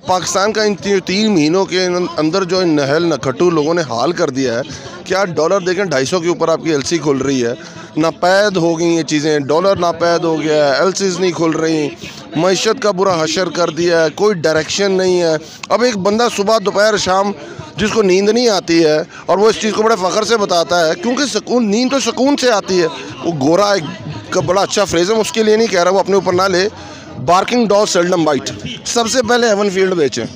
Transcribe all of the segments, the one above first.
पाकिस्तान का इन 3 महीनों के अंदर जो इन नहल नखट्टू लोगों ने हाल कर दिया है कि आज डॉलर देखें 250 के ऊपर आपकी एलसी खुल रही है, नापैद हो गई ये चीज़ें, डॉलर नापैद हो गया है, एलसीज नहीं खुल रही, मईशत का बुरा हशर कर दिया है, कोई डायरेक्शन नहीं है। अब एक बंदा सुबह दोपहर शाम जिसको नींद नहीं आती है और वो इस चीज़ को बड़े फ़ख्र से बताता है, क्योंकि सुकून, नींद तो सुकून से आती है। वो गोरा एक बड़ा अच्छा फ्रेज़ है, उसके लिए नहीं कह रहा, वो अपने ऊपर ना ले। Barking dog seldom bite. सबसे पहले हेवन फील्ड बेचें,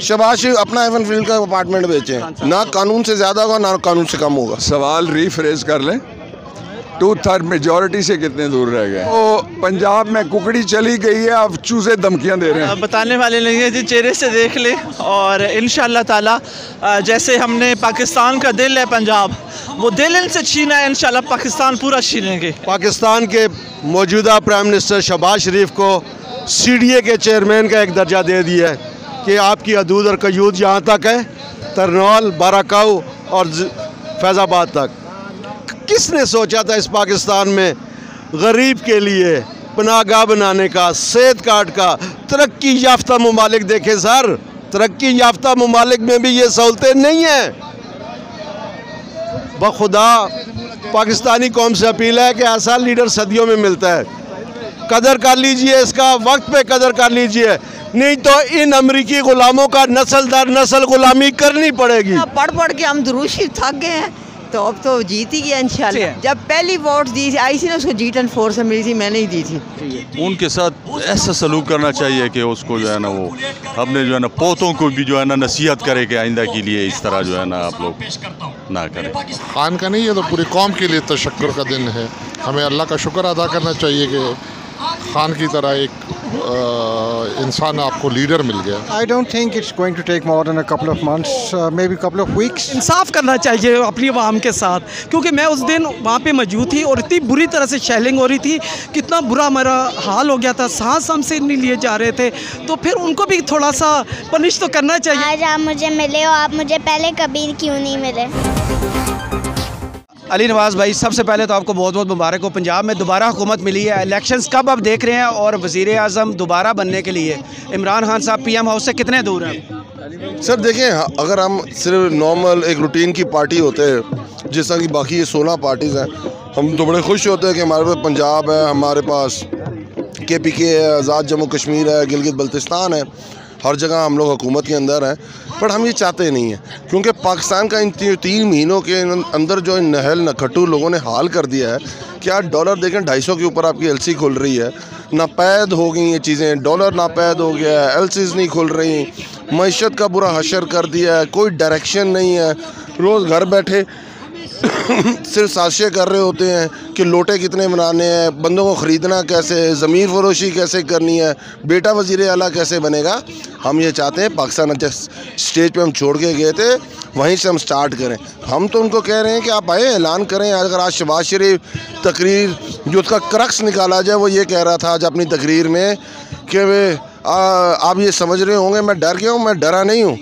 शहबाज शरीफ अपना हेवन फील्ड का अपार्टमेंट बेचें, ना कानून से ज़्यादा होगा ना कानून से कम होगा। सवाल रीफ्रेज कर लें, 2/3 मेजॉरिटी से कितने दूर रह गए? तो पंजाब में कुकड़ी चली गई है, अब चूजे धमकियां दे रहे हैं। बताने वाले नहीं है जी, चेहरे से देख ले। और इंशाल्लाह ताला जैसे हमने पाकिस्तान का दिल है पंजाब, वो दिल इनसे छीना है, इंशाल्लाह पाकिस्तान पूरा छीनेंगे। पाकिस्तान के मौजूदा प्राइम मिनिस्टर शहबाज शरीफ को CDA के चेयरमैन का एक दर्जा दे दिया है कि आपकी हदूद और कयूद यहाँ तक है, तरनौल, बाराकाऊ और फैज़ाबाद तक। किसने सोचा था इस पाकिस्तान में गरीब के लिए पनाहगाह बनाने का, सेहत कार्ड का? तरक्की याफ्ता ममालिक देखे सर, तरक्की याफ्ता ममालिक में भी ये सहूलतें नहीं हैं। बखुदा पाकिस्तानी कौम से अपील है कि ऐसा लीडर सदियों में मिलता है, कदर कर लीजिए इसका, वक्त पे कदर कर लीजिए, नहीं तो इन अमरीकी गुलामों का नस्ल दर नस्ल गुलामी करनी पड़ेगी। पढ़ पढ़ के हम दुरूशी थक गए हैं, तो अब तो जीत ही गया इंशाल्लाह। जब पहली वोट दी आई थी ना, उसको G10-4 से मिली थी, मैंने ही दी थी। उनके साथ ऐसा सलूक करना चाहिए कि उसको जो है ना, वो अपने जो है ना पोतों को भी जो है ना नसीहत करे कि आइंदा के लिए इस तरह जो है ना आप लोग ना करें। खान का नहीं, ये तो पूरी कौम के लिए तशक्कुर का दिन है। हमें अल्लाह का शुक्र अदा करना चाहिए कि खान की तरह एक इंसान आपको लीडर मिल गया। I don't think it's going to take more than a couple of months, maybe couple of weeks. इंसाफ करना चाहिए अपनी आवाम के साथ, क्योंकि मैं उस दिन वहाँ पे मौजूद थी और इतनी बुरी तरह से शेलिंग हो रही थी, कितना बुरा मेरा हाल हो गया था, सांस हमसे नहीं लिए जा रहे थे। तो फिर उनको भी थोड़ा सा पनिश तो करना चाहिए। आज आप मुझे मिले हो, आप मुझे पहले कभी क्यों नहीं मिले? अली नवाज़ भाई, सबसे पहले तो आपको बहुत बहुत मुबारक हो, पंजाब में दोबारा हुकूमत मिली है। इलेक्शंस कब आप देख रहे हैं और वज़ीर आज़म दोबारा बनने के लिए इमरान खान साहब PM हाउस से कितने दूर हैं? सर देखें, अगर हम सिर्फ नॉर्मल एक रूटीन की पार्टी होते हैं जिस तरह की बाकी ये 16 पार्टीज़ हैं, हम तो बड़े खुश होते हैं कि हमारे पास पंजाब है, हमारे पास KPK है, आज़ाद जम्मू कश्मीर है, गिलगित बल्तिस्तान है, हर जगह हम लोग हुकूमत के अंदर हैं। पर हम ये चाहते नहीं हैं, क्योंकि पाकिस्तान का इन 3 महीनों के अंदर जो इन नहल नखट्टू लोगों ने हाल कर दिया है कि आज डॉलर देखें 250 के ऊपर आपकी एलसी खुल रही है, नापैद हो गई ये चीज़ें, डॉलर नापैद हो गया है, एलसीज नहीं खुल रही, मईशत का बुरा हशर कर दिया है, कोई डायरेक्शन नहीं है। रोज़ घर बैठे सिर्फ साजिशें कर रहे होते हैं कि लोटे कितने बनाने हैं, बंदों को ख़रीदना कैसे है, ज़मीर फरोशी कैसे करनी है, बेटा वज़ीर आला कैसे बनेगा। हम ये चाहते हैं पाकिस्तान जिस स्टेज पे हम छोड़ के गए थे वहीं से हम स्टार्ट करें। हम तो उनको कह रहे हैं कि आप आए ऐलान करें। अगर आज शहबाज शरीफ तकरीर जो उसका क्रक्स निकाला जाए, वो ये कह रहा था आज अपनी तकरीर में कि आप ये समझ रहे होंगे मैं डर गया हूँ, मैं डरा नहीं हूँ,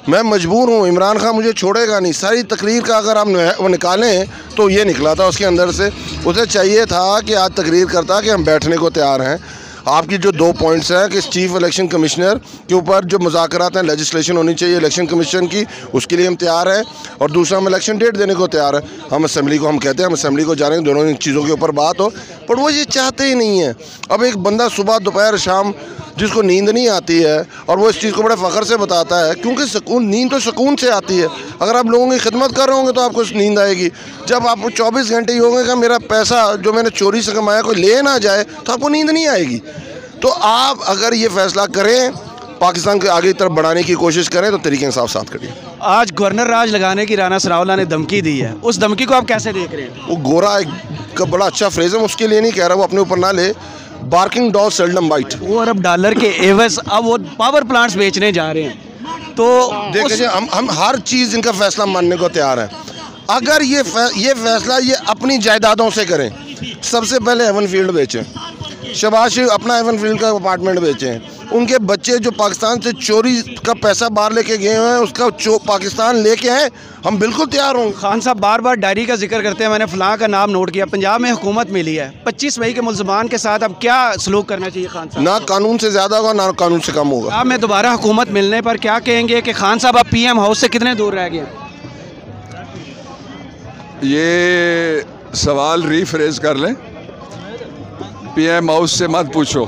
मैं मजबूर हूँ, इमरान खान मुझे छोड़ेगा नहीं। सारी तकरीर का अगर हम वो निकालें तो ये निकला था उसके अंदर से। उसे चाहिए था कि आज तकरीर करता कि हम बैठने को तैयार हैं। आपकी जो 2 पॉइंट्स हैं कि चीफ इलेक्शन कमिश्नर के ऊपर जो मुज़ाकरात हैं, लेजिस्लेशन होनी चाहिए इलेक्शन कमीशन की, उसके लिए हम तैयार हैं। और दूसरा, हम इलेक्शन डेट देने को तैयार हैं। हम असम्बली को, हम कहते हैं हम असम्बली को जा रहे हैं, दोनों इन चीज़ों के ऊपर बात हो, पर वो ये चाहते ही नहीं है। अब एक बंदा सुबह दोपहर शाम जिसको नींद नहीं आती है और वो इस चीज़ को बड़े फ़ख्र से बताता है, क्योंकि सुकून, नींद तो सुकून से आती है। अगर आप लोगों की खिदमत कर रहे होंगे तो आपको नींद आएगी। जब आप 24 घंटे ही होंगे कि मेरा पैसा जो मैंने चोरी से कमाया कोई ले ना जाए, तो आपको नींद नहीं आएगी। तो आप अगर ये फैसला करें, पाकिस्तान को आगे तरफ बढ़ाने की कोशिश करें, तो तरीके इंसाफ साथ करिए। आज गवर्नर राज लगाने की राना सनाउल्लाह ने धमकी दी है, उस धमकी को आप कैसे देख रहे हैं? वो गोरा एक बड़ा अच्छा फ्रेज़ है, उसके लिए नहीं कह रहा, वो अपने ऊपर ना ले। Barking dog seldom bite. वो अरब डॉलर के एवज अब वो पावर प्लांट्स बेचने जा रहे हैं। तो देखिए, हम हर चीज़ इनका फैसला मानने को तैयार हैं। अगर ये फैसला ये अपनी जायदादों से करें, सबसे पहले हेवन फील्ड बेचें, शहबाज शरीफ अपना हेवन फील्ड का अपार्टमेंट बेचें, उनके बच्चे जो पाकिस्तान से चोरी का पैसा बाहर लेके गए हुए हैं उसका पाकिस्तान लेके आए, हम बिल्कुल तैयार होंगे। खान साहब बार बार डायरी का जिक्र करते हैं, मैंने फलां का नाम नोट किया, पंजाब में हुकूमत मिली है, 25 मई के मुल्ज़मान के साथ अब क्या सलूक करना चाहिए खान साहब? ना कानून से ज़्यादा होगा ना कानून से कम होगा। आप में दोबारा हुकूमत मिलने पर क्या कहेंगे कि खान साहब अब PM हाउस से कितने दूर रह गए? ये सवाल रीफ्रेज कर लें, PM हाउस से मत पूछो,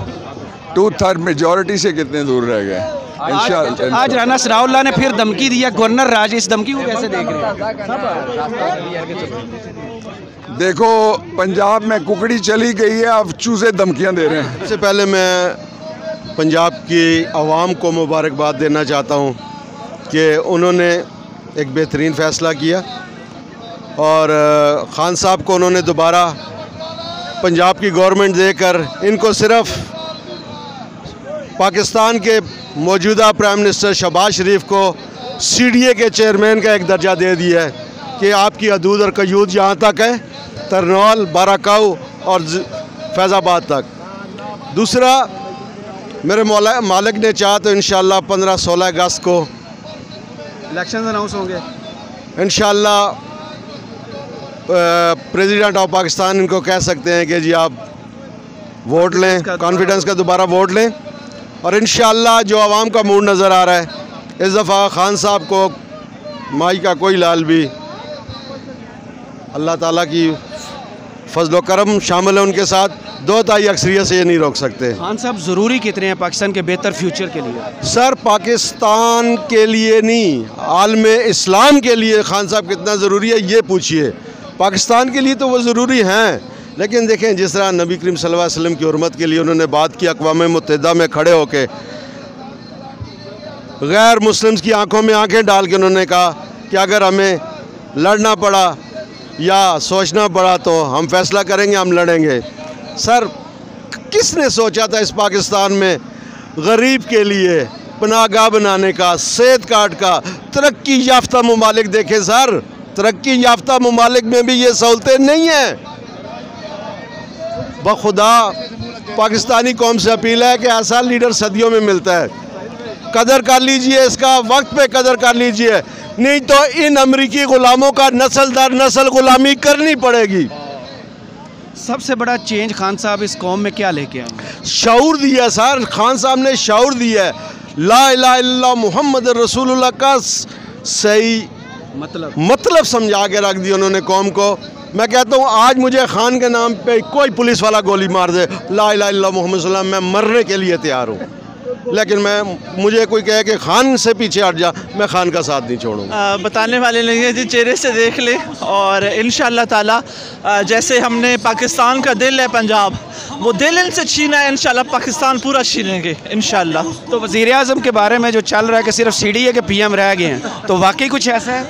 2/3 मेजॉरिटी से कितने दूर रह गए। आज राना सनाउल्लाह ने फिर धमकी दिया, गवर्नर राज, इस धमकी को कैसे देख रहे हैं? देखो पंजाब में कुकड़ी चली गई है, अब चूजे धमकियां दे रहे हैं। सबसे पहले मैं पंजाब की आवाम को मुबारकबाद देना चाहता हूं कि उन्होंने एक बेहतरीन फ़ैसला किया और खान साहब को उन्होंने दोबारा पंजाब की गवर्नमेंट देकर इनको सिर्फ पाकिस्तान के मौजूदा प्राइम मिनिस्टर शहबाज शरीफ को CDA के चेयरमैन का एक दर्जा दे दिया है कि आपकी हदूद और कयूद यहाँ तक है, तरनौल, बाराकाऊ और फैज़ाबाद तक। दूसरा, मेरे मालिक ने चाहा तो इंशाल्लाह 15-16 अगस्त को इलेक्शन अनाउंस होंगे इंशाल्लाह। प्रेसिडेंट ऑफ पाकिस्तान इनको कह सकते हैं कि जी आप वोट लें, कॉन्फिडेंस का दोबारा वोट लें और इंशाल्लाह जो आवाम का मूड नज़र आ रहा है इस दफ़ा खान साहब को माई का कोई लाल भी, अल्लाह ताला की फजल व करम शामिल है उनके साथ, 2/3 अक्सरियत से ये नहीं रोक सकते। खान साहब ज़रूरी कितने हैं पाकिस्तान के बेहतर फ्यूचर के लिए? सर पाकिस्तान के लिए नहीं, आलम इस्लाम के लिए खान साहब कितना ज़रूरी है ये पूछिए। पाकिस्तान के लिए तो वो ज़रूरी हैं, लेकिन देखें जिस तरह नबी करीम सल्लल्लाहु अलैहि वसल्लम की हुर्मत के लिए उन्होंने बात की, अक़वाम मुत्तहिदा में खड़े होके गैर मुस्लिम्स की आंखों में आंखें डाल के उन्होंने कहा कि अगर हमें लड़ना पड़ा या सोचना पड़ा तो हम फैसला करेंगे, हम लड़ेंगे। सर किसने सोचा था इस पाकिस्तान में गरीब के लिए पनाहगाह बनाने का, सेहत कार्ड का? तरक्की याफ्ता ममालिक देखें सर, तरक्की याफ्ता ममालिक में भी ये सहूलतें नहीं हैं। बखुदा पाकिस्तानी कौम से अपील है कि ऐसा लीडर सदियों में मिलता है, कदर कर लीजिए इसका, वक्त पे कदर कर लीजिए, नहीं तो इन अमरीकी गुलामों का नस्ल दर नस्ल गुलामी करनी पड़ेगी। सबसे बड़ा चेंज खान साहब इस कौम में क्या लेके आए? शऊर दिया सर, खान साहब ने शऊर दिया है, ला इलाहा इल्लल्लाह मुहम्मद रसूलुल्लाह का सही मतलब समझा के रख दिया उन्होंने कौम को। मैं कहता हूँ आज मुझे खान के नाम पे कोई पुलिस वाला गोली मार दे, ला इलाहा इल्लल्लाह मुहम्मद सल्लल्लाहु अलैहि वसल्लम, मैं मरने के लिए तैयार हूँ, लेकिन मुझे कोई कहे कि खान से पीछे हट जा, मैं खान का साथ नहीं छोड़ूंगा। बताने वाले नहीं है जी, चेहरे से देख ले और इंशाअल्लाह ताला जैसे हमने पाकिस्तान का दिल है पंजाब, वो दिल इनसे छीना है, इंशाअल्लाह पाकिस्तान पूरा छीनेंगे इंशाअल्लाह। तो वज़ीर आज़म के बारे में जो चल रहा है कि सिर्फ CDA के PM रह गए हैं, तो वाकई कुछ ऐसा है?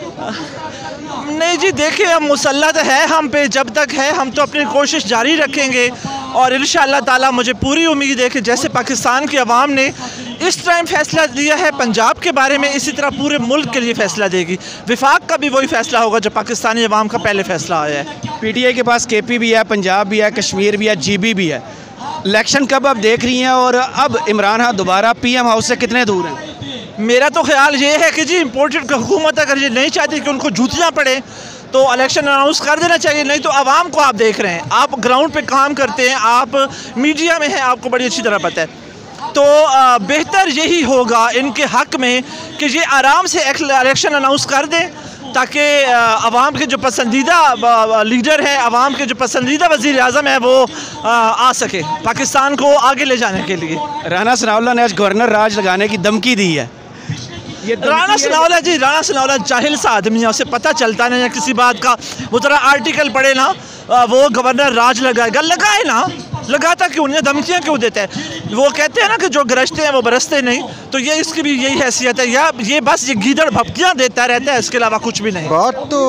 नहीं जी, देखिए हम मुसल्लत है हम पे, जब तक है हम तो अपनी कोशिश जारी रखेंगे और इंशाअल्लाह ताला मुझे पूरी उम्मीद है कि जैसे पाकिस्तान की आवाम ने इस टाइम फैसला लिया है पंजाब के बारे में, इसी तरह पूरे मुल्क के लिए फ़ैसला देगी। विफाक का भी वही फ़ैसला होगा जो पाकिस्तानी आवाम का पहले फ़ैसला आया है। PTI के पास KP भी है, पंजाब भी है, कश्मीर भी है, GB भी है। इलेक्शन कब आप देख रही हैं और अब इमरान खान दोबारा PM हाउस से कितने दूर हैं? मेरा तो ख्याल ये है कि जी इम्पोर्टेड हुकूमत अगर ये नहीं चाहती कि उनको जूतियाँ पड़े तो इलेक्शन अनाउंस कर देना चाहिए, नहीं तो आवाम को आप देख रहे हैं, आप ग्राउंड पे काम करते हैं, आप मीडिया में हैं, आपको बड़ी अच्छी तरह पता है। तो बेहतर यही होगा इनके हक़ में कि ये आराम से इलेक्शन अनाउंस कर दें ताकि आवाम के जो पसंदीदा लीडर है, आवाम के जो पसंदीदा वज़ीर आज़म है वो आ सके पाकिस्तान को आगे ले जाने के लिए। राना सनाउल्लाह ने आज गवर्नर राज लगाने की धमकी दी है। ये राना सनाउल्लाह जी, राना सनाउल्लाह जाहिल सा आदमी है, उसे पता चलता नहीं है किसी बात का। वो तरह आर्टिकल पढ़े ना, वो गवर्नर राज लगाएगा, लगाए ना, लगाता क्यों नहीं, धमकियाँ क्यों देता है? वो कहते हैं ना कि जो गरजते हैं वो बरसते नहीं, तो ये इसकी भी यही हैसियत है, या ये बस ये गीदड़ भपकियाँ देता रहता है, इसके अलावा कुछ भी नहीं। बात तो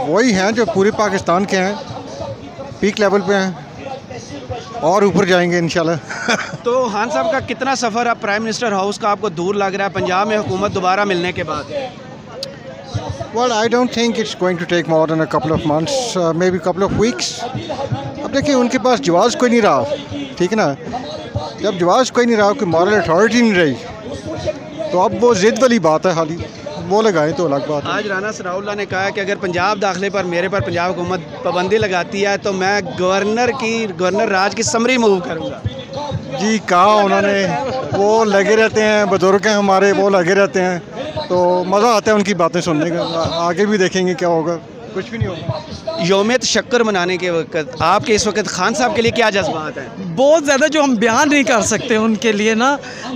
वही है जो पूरे पाकिस्तान के हैं, पीक लेवल पे हैं और ऊपर जाएंगे इंशाल्लाह। तो खान साहब का कितना सफ़र अब प्राइम मिनिस्टर हाउस का आपको दूर लग रहा है पंजाब में हुकूमत दोबारा मिलने के बाद? Well, I don't think it's going to take more than a couple of months, maybe couple of weeks. अब देखिए उनके पास जवाब कोई नहीं रहा, ठीक है ना, जब जवाब कोई नहीं रहा, कोई मॉरल अथॉरिटी नहीं रही, तो अब वो जिद वाली बात है, खाली वो लगाएं तो अलग बात है। आज राना सनाउल्लाह ने कहा है कि अगर पंजाब दाखिले पर मेरे पर पंजाब हुकूमत पाबंदी लगाती है तो मैं गवर्नर राज की समरी मूव करूँगा। जी कहा उन्होंने, वो लगे रहते हैं, बुजुर्ग हैं हमारे, वो लगे रहते हैं, तो मज़ा आता है उनकी बातें सुनने का। आगे भी देखेंगे क्या होगा, कुछ भी नहीं होगा। यौम तशक्कुर मनाने के वक्त आपके इस वक्त खान साहब के लिए क्या जज्बात हैं? बहुत ज़्यादा जो हम बयान नहीं कर सकते उनके लिए ना,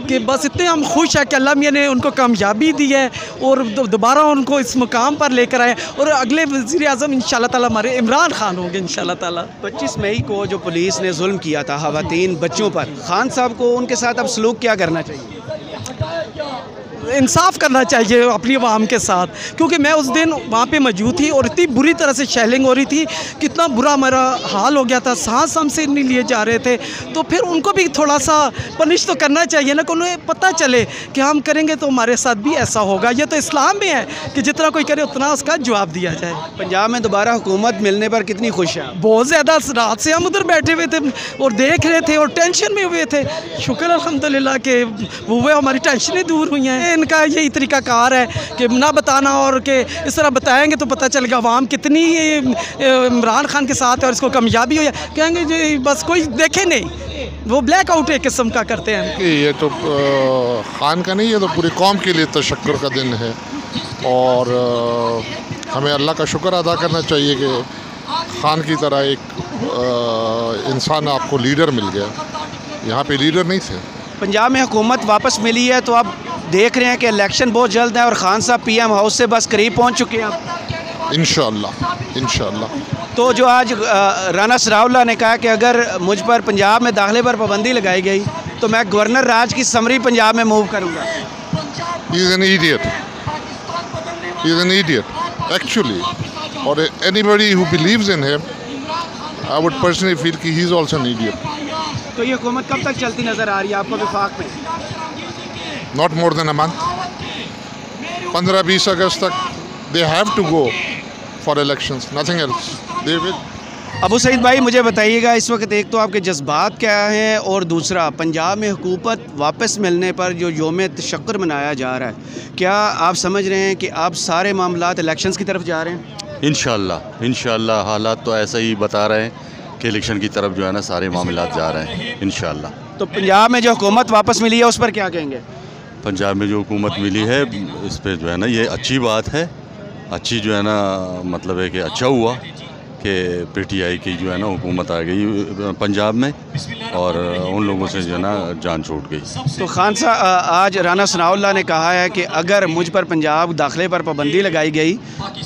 कि बस इतने हम खुश हैं कि अल्लाह मियां ने उनको कामयाबी दी है और दोबारा उनको इस मुकाम पर लेकर आए, और अगले वज़ीर आज़म इंशाल्लाह ताला हमारे इमरान खान होंगे इंशाल्लाह ताला। 25 मई को जो पुलिस ने जुल्म किया था ख़वातीन बच्चों पर, खान साहब को उनके साथ अब सलूक क्या करना चाहिए? इंसाफ करना चाहिए अपनी आवाम के साथ, क्योंकि मैं उस दिन वहाँ पे मौजूद थी और इतनी बुरी तरह से शेलिंग हो रही थी, कितना बुरा मेरा हाल हो गया था, सांस हमसे नहीं लिए जा रहे थे। तो फिर उनको भी थोड़ा सा पनिश तो करना चाहिए ना, कि उन्हें पता चले कि हम करेंगे तो हमारे साथ भी ऐसा होगा। ये तो इस्लाम में है कि जितना कोई करे उतना उसका जवाब दिया जाए। पंजाब में दोबारा हुकूमत मिलने पर कितनी खुश है? बहुत ज़्यादा, रात से हम उधर बैठे हुए थे और देख रहे थे और टेंशन में हुए थे। शुक्र अल्हम्दुलिल्लाह कि वो हमारी टेंशनें दूर हुई हैं। इनका यही तरीक़ाकार है कि ना बताना, और कि इस तरह बताएंगे तो पता चलेगा अवाम कितनी इमरान खान के साथ है और इसको कामयाबी हो। कहेंगे जी बस कोई देखे नहीं, वो ब्लैक आउट एक किस्म का करते हैं। ये तो खान का नहीं, ये तो पूरी कौम के लिए तशक्कुर का दिन है, और हमें अल्लाह का शुक्र अदा करना चाहिए कि खान की तरह एक इंसान आपको लीडर मिल गया। यहाँ पे लीडर नहीं थे। पंजाब में हुकूमत वापस मिली है तो अब देख रहे हैं कि इलेक्शन बहुत जल्द है और खान साहब PM हाउस से बस करीब पहुंच चुके हैं। इंशाअल्लाह। तो जो आज राना सनाउल्लाह ने कहा कि अगर मुझ पर पंजाब में दाखिले पर पाबंदी लगाई गई तो मैं गवर्नर राज की समरी पंजाब में मूव करूंगा। He is an idiot. He is an idiot, actually. Or anybody who believes in him, I would personally feel कि he is also an idiot. तो ये हुकूमत कब तक चलती नज़र आ रही है आपको वफाक में? Not more than a month. 15-20 अगस्त तक they have to go for elections, nothing else. They will. Abu Saeed भाई मुझे बताइएगा इस वक्त एक तो आपके जज्बात क्या हैं, और दूसरा पंजाब में हुकूमत वापस मिलने पर जो यौम तशक्कुर मनाया जा रहा है, क्या आप समझ रहे हैं कि आप सारे मामलात इलेक्शंस की तरफ जा रहे हैं? इंशाल्लाह हालात तो ऐसा ही बता रहे हैं कि इलेक्शन की तरफ जो है ना सारे मामलात जा रहे हैं इंशाल्लाह। तो पंजाब में जो हुकूमत वापस मिली है उस पर क्या कहेंगे? पंजाब में जो हुकूमत मिली है इस पर जो है ना ये अच्छी बात है, अच्छी जो है ना मतलब है कि अच्छा हुआ कि PTI की जो है ना हुकूमत आ गई पंजाब में और उन लोगों से जो है ना जान छूट गई। तो खान साहब आज राना सनाउल्लाह ने कहा है कि अगर मुझ पर पंजाब दाखिले पर पाबंदी लगाई गई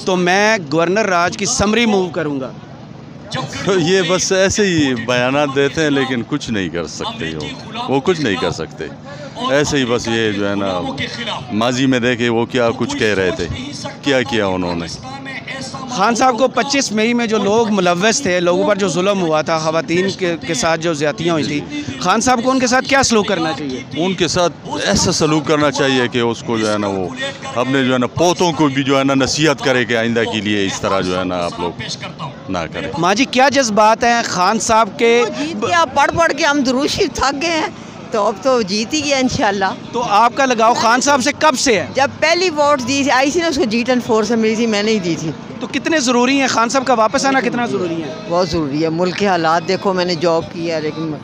तो मैं गवर्नर राज की समरी मूव करूँगा। तो ये बस ऐसे ही बयानात देते हैं लेकिन कुछ नहीं कर सकते, वो कुछ नहीं कर सकते, ऐसे ही बस ये जो है ना माजी में देखे वो क्या कुछ कह रहे थे, क्या किया उन्होंने। खान साहब को 25 मई में जो लोग मुलव्वस थे, लोगों पर जो जुल्म हुआ था, ख़वातीन के साथ जो ज़्यादतियाँ हुई थी, खान साहब को उनके साथ क्या सलूक करना चाहिए? उनके साथ ऐसा सलूक करना चाहिए कि उसको जो है ना वो अपने जो है ना पोतों को भी जो है ना नसीहत करे कि आइंदा के लिए इस तरह जो है ना आप लोग ना करें। माँ जी क्या जज्बात हैं खान साहब के? पढ़ के हम दुरूशी थक गए हैं, तो अब तो जीत ही गया इंशाल्लाह। तो आपका लगाव खान साहब से कब से है? जब पहली वोट दी आई थी ना, उसको G10 4 से मिली थी, मैंने ही दी थी। तो कितने ज़रूरी हैं खान साहब का वापस आना, कितना ज़रूरी है? बहुत ज़रूरी है। मुल्क के हालात देखो, मैंने जॉब की है लेकिन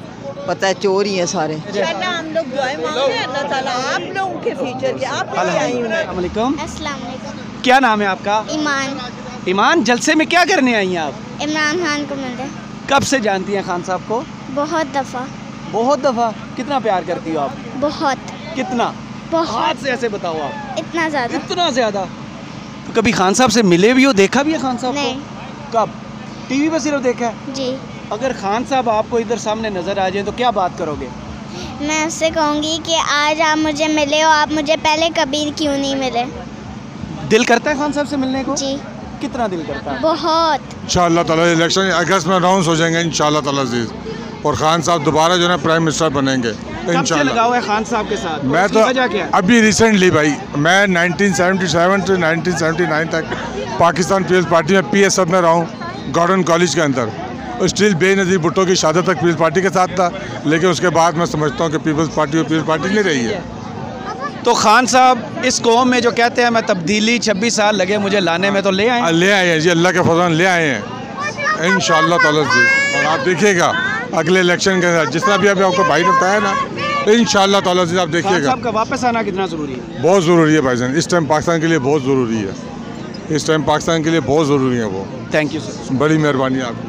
पता है चोर ही है सारे। हम लोग दुआएं मांग रहे हैं अल्लाह ताला आप लोगों के फ्यूचर के। आप अस्सलाम वालेकुम। क्या नाम है आपका? ईमान। ईमान, जलसे में क्या करने आई हैं आप? इमरान खान को मिल रहे। कब से जानती हैं खान साहब को? बहुत दफ़ा। बहुत दफ़ा? कितना प्यार करती हो आप? बहुत। कितना? बहुत। से ऐसे बताओ आप। इतना ज़्यादा। इतना ज़्यादा? तो कभी खान साहब से मिले भी हो, देखा भी है खान साहब नहीं। को? कब? TV पे सिर्फ देखा है? जी। अगर खान साहब आपको इधर सामने नज़र आ जाए तो क्या बात करोगे? मैं उससे कहूँगी कि आज आप मुझे मिले हो, आप मुझे पहले कभी क्यों नहीं मिले। दिल करता है खान साहब से मिलने को? जी। कितना दिल करता है? बहुत। इंशाअल्लाह ताला इलेक्शन अगस्त में अनाउंस हो जाएंगे इंशाअल्लाह ताला अज़ीज़, और खान साहब दोबारा जो है ना प्राइम मिनिस्टर बनेंगे इंशाअल्लाह। लगाव है खान साहब के साथ? मैं तो अभी रिसेंटली भाई, मैं 1977 से 1979 तक पाकिस्तान पीपल्स पार्टी में PSF में रहा हूँ, गॉर्डन कॉलेज के अंदर। स्टिल बेनज़ीर भुट्टो की शहादत तक पीपल्स पार्टी के साथ था, लेकिन उसके बाद मैं समझता हूँ कि पीपल्स पार्टी नहीं रही है। तो खान साहब इस कौम में जो कहते हैं मैं तब्दीली 26 साल लगे मुझे लाने में, तो ले आए हैं जी, अल्लाह के फजल ले आए हैं इंशाअल्लाह ताला से। और आप देखिएगा अगले इलेक्शन के अंदर जिस तरह भी अभी आपको भाई ने बताया ना, इंशाअल्लाह ताला से आप देखिएगा। साहब का वापस आना कितना ज़रूरी है? बहुत ज़रूरी है भाईजान, इस टाइम पाकिस्तान के लिए बहुत ज़रूरी है, इस टाइम पाकिस्तान के लिए बहुत ज़रूरी है वो। थैंक यू सर, बड़ी मेहरबानी आपकी।